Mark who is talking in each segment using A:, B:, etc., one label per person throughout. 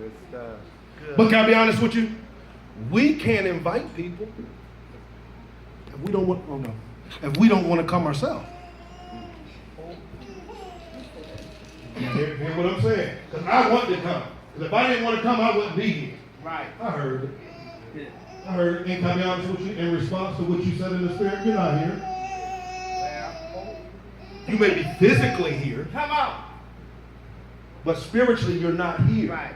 A: Good stuff. Good.
B: But can I be honest with you? We can't invite people if we don't want. Oh no, if we don't want to come ourselves. Hear what I'm saying? Because I want to come. Because if I didn't want to come, I wouldn't be here.
A: Right.
B: I heard it. I heard it. And can I be honest with you? In response to what you said in the spirit, you're not here. You may be physically here.
A: Come on.
B: But spiritually, you're not here.
A: Right.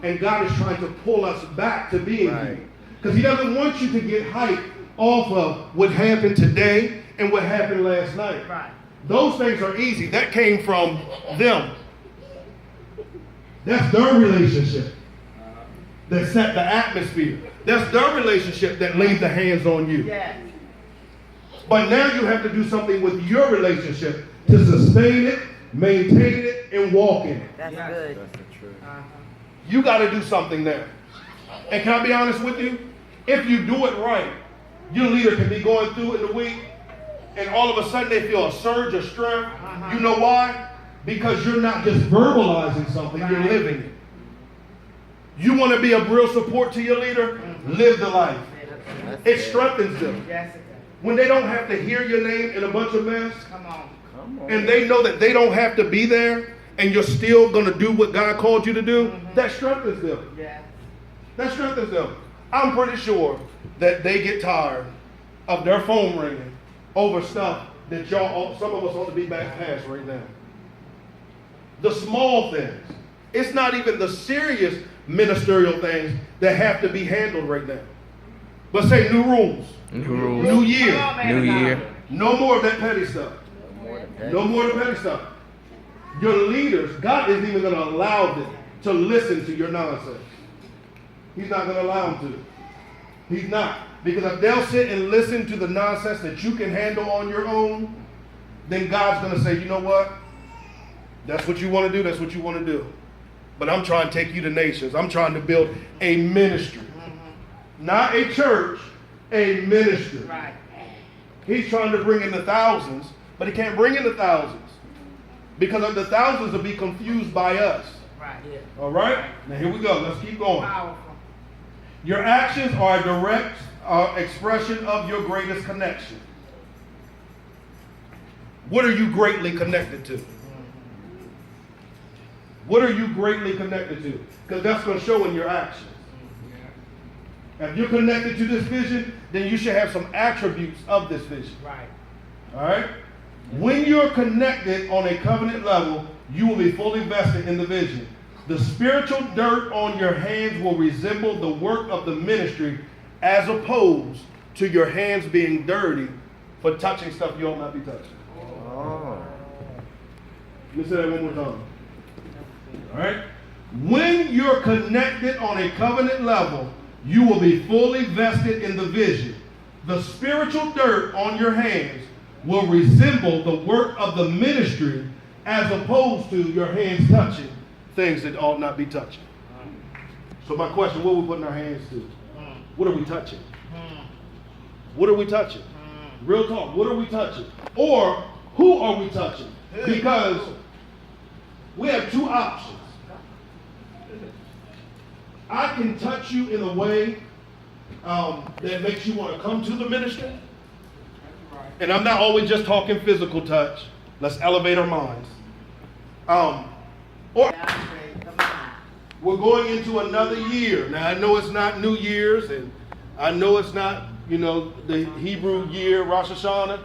B: And God is trying to pull us back to being here. Because He doesn't want you to get hyped off of what happened today and what happened last night.
A: Right.
B: Those things are easy. That came from them. That's their relationship that set the atmosphere. That's their relationship that laid the hands on you.
A: Yes.
B: But now you have to do something with your relationship to sustain it, maintain it, and walk in it.
C: That's good.
A: That's the truth.
B: You got to do something there. And can I be honest with you? If you do it right, your leader can be going through in the week, and all of a sudden they feel a surge of strength. You know why? Because you're not just verbalizing something, you're living it. You want to be a real support to your leader? Live the life. It strengthens them.
A: Yes, it does.
B: When they don't have to hear your name in a bunch of mess,
A: Come on.
B: and they know that they don't have to be there, and you're still going to do what God called you to do, that strengthens them.
A: Yeah.
B: That strengthens them. I'm pretty sure that they get tired of their phone ringing over stuff that some of us ought to be back past right now. The small things. It's not even the serious ministerial things that have to be handled right now. But say new rules. New year.
A: Come on, man.
D: New year.
B: No more of that petty stuff. No more of the petty stuff. Your leaders, God isn't even going to allow them to listen to your nonsense. He's not going to allow them to. He's not. Because if they'll sit and listen to the nonsense that you can handle on your own, then God's going to say, you know what? That's what you want to do. That's what you want to do. But I'm trying to take you to nations. I'm trying to build a ministry. Not a church, a ministry.
A: Right.
B: He's trying to bring in the thousands, but he can't bring in the thousands. Because of the thousands will be confused by us.
A: Right. Yeah.
B: All right? Now here we go. Let's keep going.
A: Powerful.
B: Your actions are a direct expression of your greatest connection. What are you greatly connected to? What are you greatly connected to? Because that's going to show in your actions. If you're connected to this vision, then you should have some attributes of this vision.
A: Right.
B: All right? When you're connected on a covenant level, you will be fully vested in the vision. The spiritual dirt on your hands will resemble the work of the ministry as opposed to your hands being dirty for touching stuff you ought not be touching.
A: Oh.
B: Let me say that one more time. All right? When you're connected on a covenant level, you will be fully vested in the vision. The spiritual dirt on your hands will resemble the work of the ministry as opposed to your hands touching things that ought not be touching. So my question, what are we putting our hands to? What are we touching? What are we touching? Real talk, what are we touching? Or who are we touching? Because we have two options. I can touch you in a way that makes you want to come to the ministry. And I'm not always just talking physical touch. Let's elevate our minds. Or we're going into another year. Now, I know it's not New Year's, and I know it's not, the Hebrew year, Rosh Hashanah.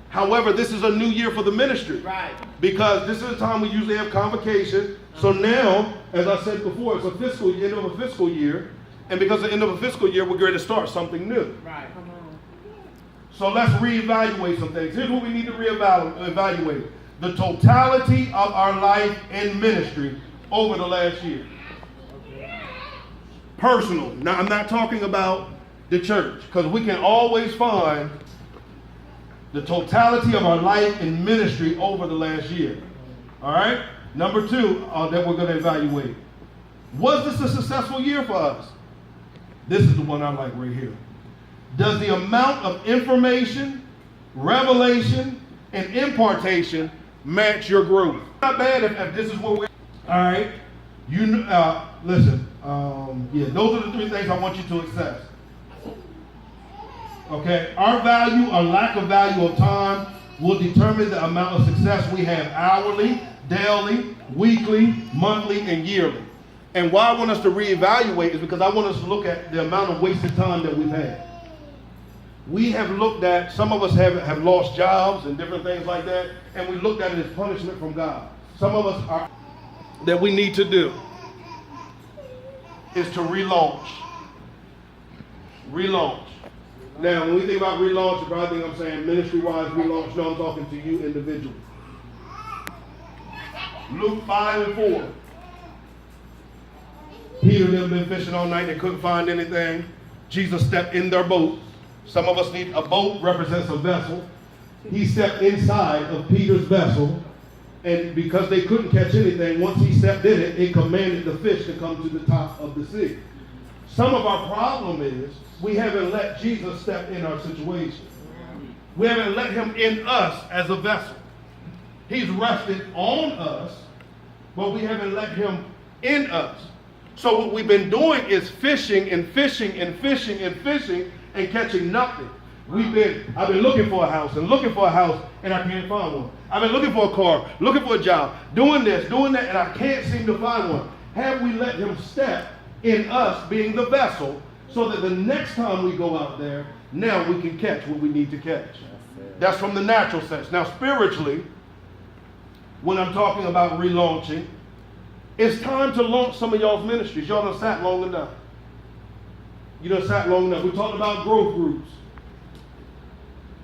B: However, this is a new year for the ministry.
A: Right.
B: Because this is the time we usually have convocation. So now, as I said before, it's a end of a fiscal year. And because of the end of a fiscal year, we're going to start something new.
A: Right.
B: So let's reevaluate some things. Here's what we need to reevaluate. The totality of our life in ministry over the last year. Personal. Now, I'm not talking about the church, because we can always find the totality of our life in ministry over the last year. All right? Number two that we're going to evaluate. Was this a successful year for us? This is the one I like right here. Does the amount of information, revelation, and impartation match your growth? Not bad if this is what we're... All right. Listen. Those are the three things I want you to assess. Okay, our value or lack of value of time will determine the amount of success we have hourly, daily, weekly, monthly, and yearly. And why I want us to reevaluate is because I want us to look at the amount of wasted time that we've had. We have looked at, some of us have lost jobs and different things like that, and we looked at it as punishment from God. Some of us are, that we need to do is to relaunch. Relaunch. Now, when we think about relaunch, you probably think I'm saying ministry-wise relaunch. No, I'm talking to you individually. Luke 5 and 4. Peter and them been fishing all night. They couldn't find anything. Jesus stepped in their boat. Some of us need a boat, represents a vessel. He stepped inside of Peter's vessel. And because they couldn't catch anything, once he stepped in it, it commanded the fish to come to the top of the sea. Some of our problem is we haven't let Jesus step in our situation. We haven't let him in us as a vessel. He's rested on us, but we haven't let him in us. So what we've been doing is fishing and fishing and fishing and fishing and catching nothing. I've been looking for a house and looking for a house and I can't find one. I've been looking for a car, looking for a job, doing this, doing that, and I can't seem to find one. Have we let him step in us being the vessel so that the next time we go out there, now we can catch what we need to catch? That's from the natural sense. Now spiritually, when I'm talking about relaunching, it's time to launch some of y'all's ministries. Y'all done sat long enough. You done sat long enough. We talked about growth groups.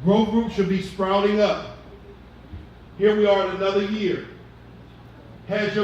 B: Growth groups should be sprouting up. Here we are in another year. Has your